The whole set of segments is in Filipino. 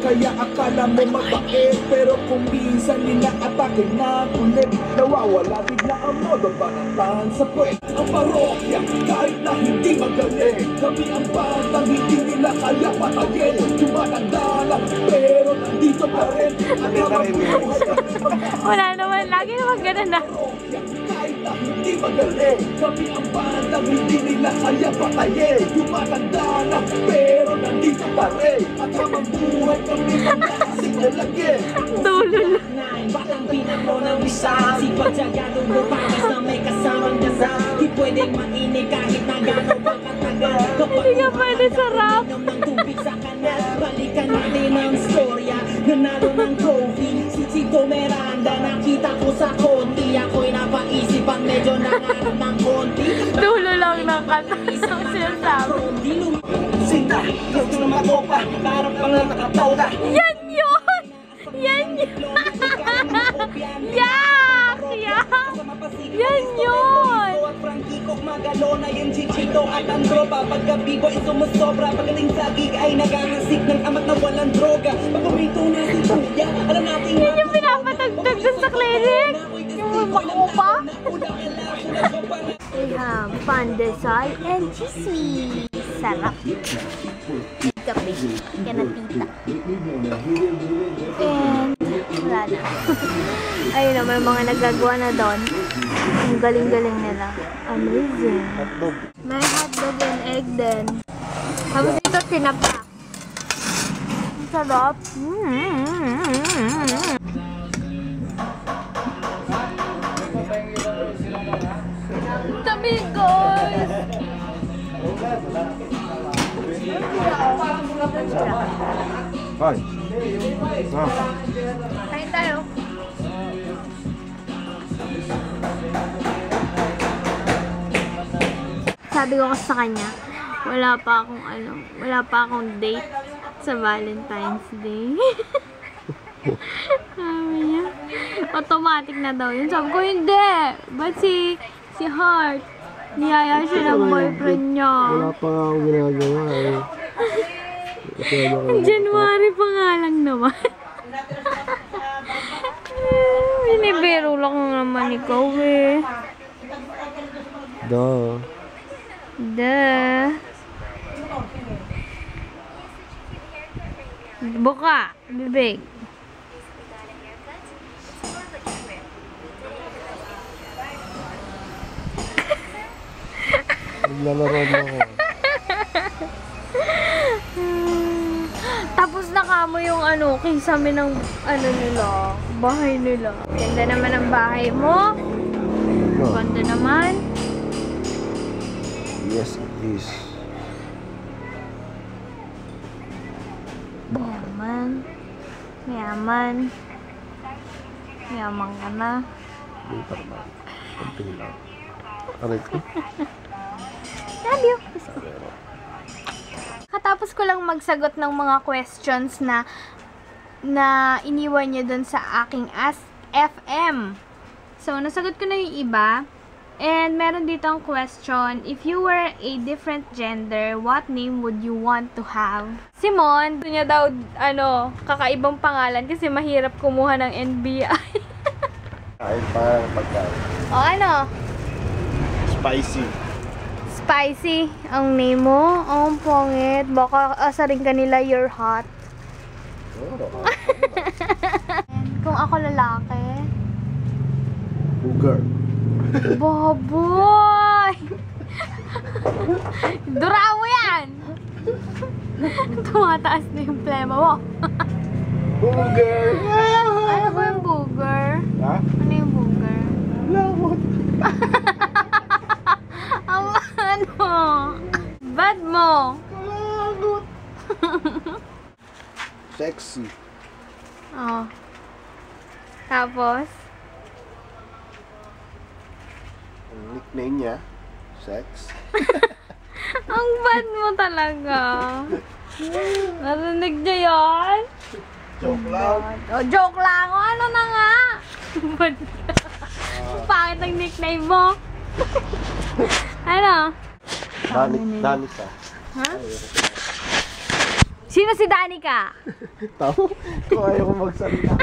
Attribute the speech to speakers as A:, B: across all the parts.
A: Kaya akala mo mabait, pero kung minsan ninaatake na ulit, nawawala bigla ang modo banatan sa puwet. Ang parokya, kahit na hindi magaling, kami ang bandang hindi nila kaya patayin. Tumatanda lang, pero nandito pa rin. At habang buhay kami
B: Wala naman, lagi naman ganun na.
A: kahit na hindi magaling, kami ang bandang hindi nila kaya patayin. Tumatanda lang, pero nandito pa rin. At habang buhay kami magkakasing nalagin.
B: Dulo lang.
C: Batang pinamo ng isa, sipag sagado mo pagas na may kasamang dasa. Di pwedeng mainig kahit na gano'n pa katagal.
B: Hindi ka pwede sarap.
C: Ng tubig sa kanal, balikan natin ang storya. Nanalo ng trophy, si Chito Miranda. Nakita ko sa konti, ako'y napaisip ang medyo nangarap ng konti.
B: Dulo lang ng kanta isang sinasabi.
C: Sinta, gusto na makopa, parang pang nakapauda.
B: Yan yun! Yan yun! Yak! Yak! Yan yun!
C: Kok magalona yung chichito at ang tropa. Paggabi ko ay sumusobra. Pagdating sa gig ay nagahasik ng amat na walang droga. Pag kumito na si Kuya, alam natin
B: Yan yung pinapatagdag dun sa clinic! Yung makupa! We have pandesal and chismis. Sarap! Kape. Kanatita. And wala na. Ayun na, may mga nagagawa na doon. Ang galing-galing nila. Amazing. May hotdog and egg din. Tapos ito, tinapa. Sarap. Dami, guys!
D: Hi.
B: Kain tayo. Sabi ko kasi sa kanya, wala pa akong date sa Valentine's Day. Sabi niya, automatic na daw yun. Sabi ko, hindi. Ba't si Heart, niyaya siya ng boyfriend niya.
D: Wala pa nga akong ginagawa eh.
B: January pa nga lang naman. Binibiro lang naman ikaw eh.
D: Duh.
B: Buka, bibig.
D: Naglalaro mo ako.
B: Tapos nakamo yung kisame ng nila, bahay nila. Ganda naman ang bahay mo. Ganda naman.
D: Yes, it is.
B: Mayaman. Mayaman. Mayaman ka na.
D: Hindi pa naman. Kunting lang. Aray ko.
B: Love you. Katapos ko lang magsagot ng mga questions na iniwan niya dun sa aking Ask FM. So, nasagot ko na yung iba. And meron dito ang question, if you were a different gender, what name would you want to have? Simon, gusto niya daw, kakaibang pangalan kasi mahirap kumuha ng NBI.
D: Kain pa pagkain.
B: O ano?
D: Spicy.
B: Spicy ang name mo? Oh, ang pongit. Baka asarin ka nila you're hot. Kung ako lalaki?
D: Booger.
B: Baboy! Dura mo yan! Tumataas na yung plema mo.
D: Booger!
B: Ano ba yung booger?
D: Ha?
B: Ano yung booger?
D: Lamot.
B: Ano? Bad mo?
D: Lamot. Sexy.
B: Oh. Tapos?
D: Ang nickname niya, Sex.
B: Ang bad mo talaga. Narinig niya yun?
D: Joke lang.
B: Oh, joke lang. O, ano na nga? Pangit ang nickname mo. Ano?
D: Danis ah.
B: Ha? Si Sino si Danica?
D: Tao? Kung ayaw ko magsalita.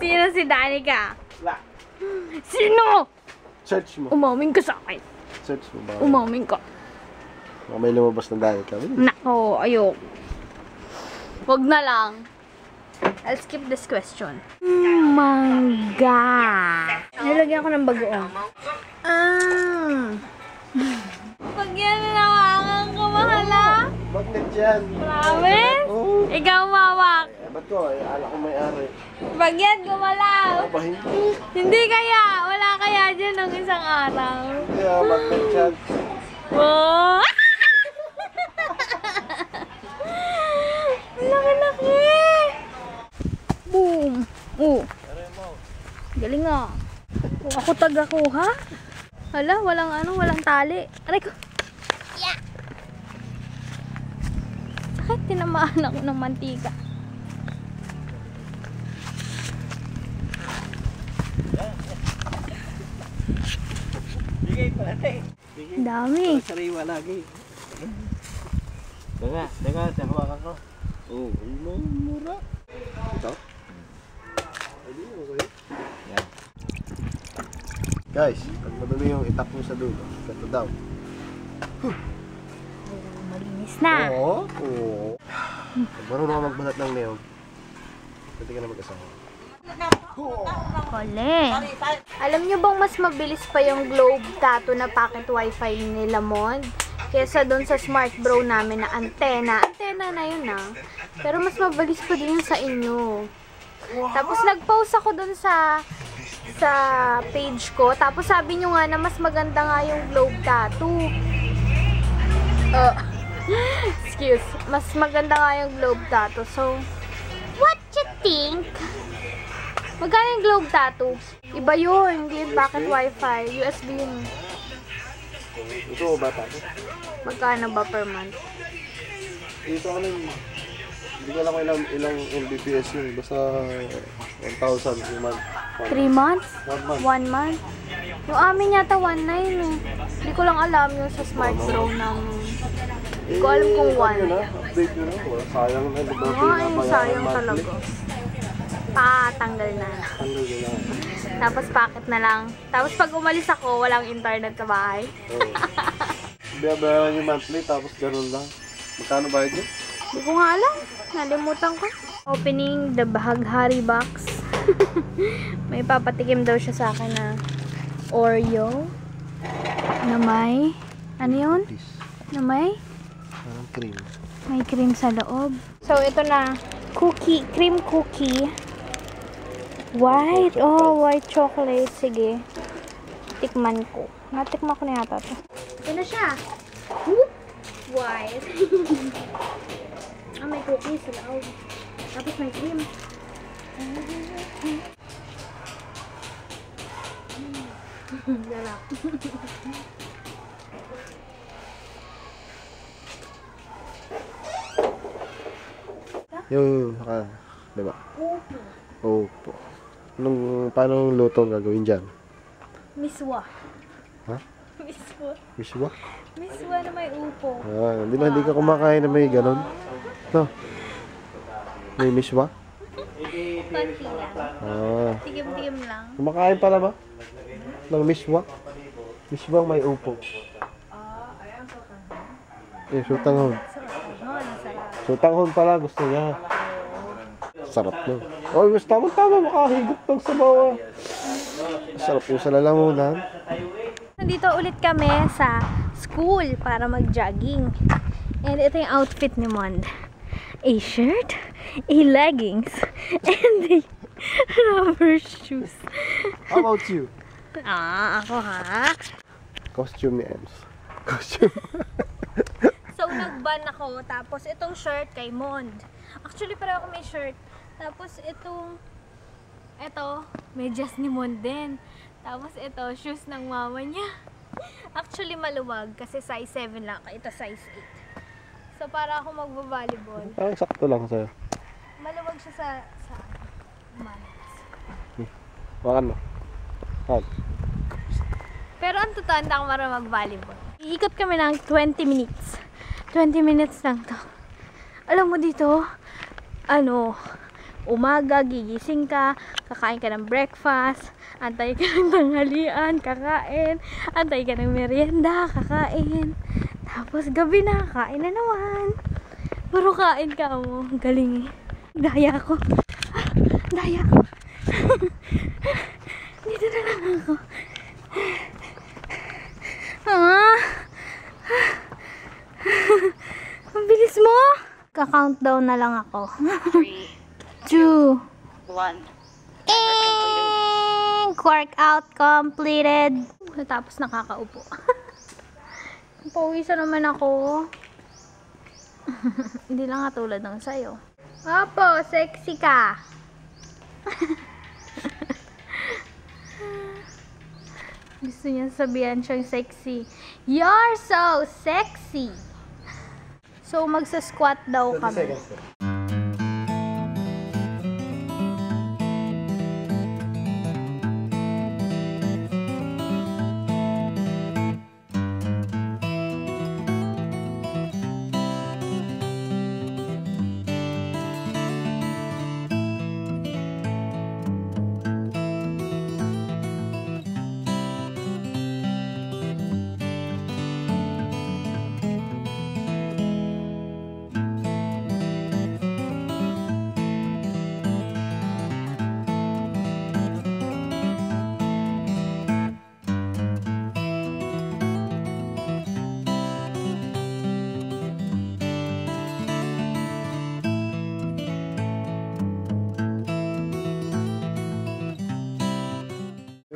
B: Sino si Danica?
D: Wala.
B: Sino?
D: Search mo.
B: Umamin ka sa akin.
D: Search mo ba?
B: Umamin ka.
D: Baka may lumabas na dahil kami.
B: Nako, ayok. Wag na lang. I'll skip this question. Mangga. Nilagyan ko ng bagoong. Pag yan nawakan ko, mahala.
D: Magnet yan.
B: Promise?
D: Oo.
B: Ikaw mawak.
D: Ba't ko? Ala ko may-ari.
B: Pag yan gumalaw.
D: Ba hindi?
B: Hindi kaya. Wala kaya dyan ng isang araw.
D: Kaya magnet yan.
B: Wow! Laki-laki! Boom! Oh. Galing nga. Oh, ako taga-kuha. Hala, walang tali. Aray ko. Yeah! Sakit, tinamaan ako ng mantika.
C: Bigay pala tayo.
B: Dami.
C: Sariwa lagi.
D: Teka, hawakan ko. Oo, mura. Ito? Yan. Guys, pag madumi yung itap mo sa dulo, ganito daw.
B: Malinis na.
D: Oo. Pag marunong ka magbalat ng niyog, pwede ka na mag-asawa.
B: Huli. Alam nyo bang mas mabilis pa yung Globe Tattoo na packet wifi ni Lamond kesa doon sa Smart Bro namin na antena. Antena na yun pero mas mabilis pa din yung sa inyo. Tapos nag-post ako doon sa page ko. Tapos sabi nyo nga na mas maganda nga yung Globe Tattoo. Excuse. Mas maganda nga yung Globe Tattoo. So, what you think? Magkano yung Globe Tattoo? Iba yun. Hindi yung packet wifi. USB yun.
D: Ito ba tayo?
B: Magkano ba per month?
D: Dito ka lang, hindi ko alam ilang Mbps yun. Basta 1,000 a month.
B: 3 months?
D: 1 month.
B: 1 month? Yung amin yata 1.9 eh. Hindi ko lang alam yung sa Smart Bro ng... Hindi ko alam kung 1.
D: Update nyo na. Wala, sayang na. Diba,
B: Ay, sayang talaga. Tanggal na.
D: Tanggal na lang.
B: Tapos packet na lang. Tapos pag umalis ako, walang internet sa bahay.
D: Oo. Biyabayaran yung monthly, tapos ganun lang. Magkano bayad nyo?
B: Hindi ko nga alam. Nalimutan ko. Opening the Bahaghari box. May papatikim daw siya sa akin na Oreo. Na may... Ano yun?
D: Please.
B: Na may...
D: Parang cream.
B: May cream sa loob. So, ito na. Cookie. Cream cookie. White. Oh, white chocolate. Sige. Tikman ko. Natikman ko na yata ito. Ito na siya. Whoop! White. May cookie sa loob. Tapos may cream. Galak.
D: Yung, diba? Opo. Paano yung luto gagawin dyan?
B: Miswa.
D: Ha?
B: Miswa.
D: Miswa?
B: Miswa na may upo.
D: Di ba hindi ka kumakain na may ganon? No? May miswa?
B: Konti lang. Tigim-tigim lang.
D: Kumakain pala ba? Ng miswa? Miswa may upo. Sutanghon. Sutanghon pala, gusto niya. Sarap nun. Oh, gusto tama makahigop ng sabaw. Sarap po sa lalamunan.
B: Nandito ulit kami sa school para mag-jogging. And ito yung outfit ni Mond. A shirt, a leggings, and a rubber shoes.
D: How about you?
B: Ako ha?
D: Costume ni Ems. Costume.
B: So, nag-ban ako. Tapos, itong shirt kay Mond. Actually, pareho ako may shirt. Tapos, ito, medyas ni Mond din. Tapos, ito, shoes ng mama niya. Actually, maluwag. Kasi size 7 lang. Ito, size 8. So, para ako magbo-volleyball.
D: Parang sakto lang sa'yo.
B: Maluwag siya sa manners.
D: Wakan mo. Hag.
B: Pero ang totoo, hindi ako marunong mag-volleyball. Iikot kami ng 20 minutes. 20 minutes lang to. Alam mo dito, umaga, gigising ka, kakain ka ng breakfast, antay ka ng tanghalian, kakain, antay ka ng merienda, kakain. Tapos gabi na, kain na naman. Puro kain ka mo. Galing eh. Daya ko. Daya ko. Dito na lang ako. Ang bilis mo. Ka-countdown na lang ako. 3, 2, 1. Workout completed. Tapos nakakaupo. Pawisan naman ako. Hindi lang katulad ng sayo. Opo, sexy ka. Gusto niya sabihan siyang sexy. You're so sexy. So, magsa-squat daw kami.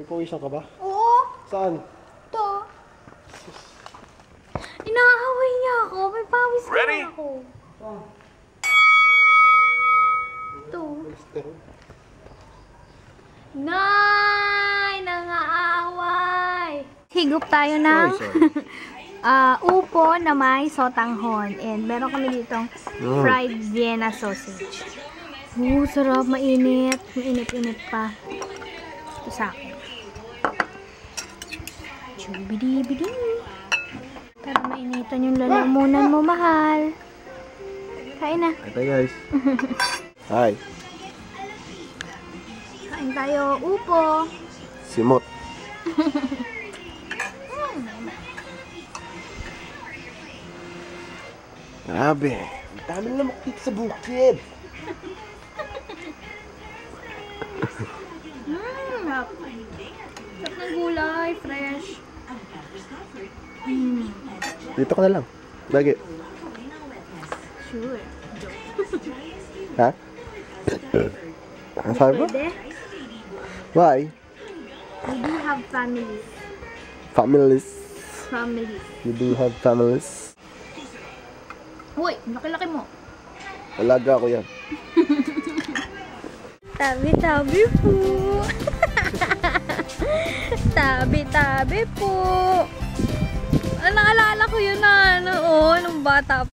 D: Pawisan ka ba?
B: Oo.
D: Saan?
B: Ito. Inaaway niya ako. May pawis na ako. Ito. Nay! Nangaaway! Higop tayo ng upo na may sotanghon. And meron kami ditong fried Vienna sausage. Sarap. Mainit. Mainit-init pa. Ito sa akin. Chubidi-bidi. Para mainitan yung lalamunan mo, mahal. Kain na.
D: Ito guys. Hi.
B: Kain tayo. Upo.
D: Simot. Grabe. Ang dami na makikita sa bukid.
B: Sarap ng gulay. Fresh.
D: Dito ka na lang. Lagi.
B: Sure.
D: Ha? Ang sabi mo?
B: Pwede?
D: Why?
B: We do have families.
D: Families.
B: Families.
D: You do have families.
B: Uy, laki-laki mo.
D: Alaga ako yan.
B: Tabi-tabi po. Tabi-tabi po. Naalala ko yun na, nung bata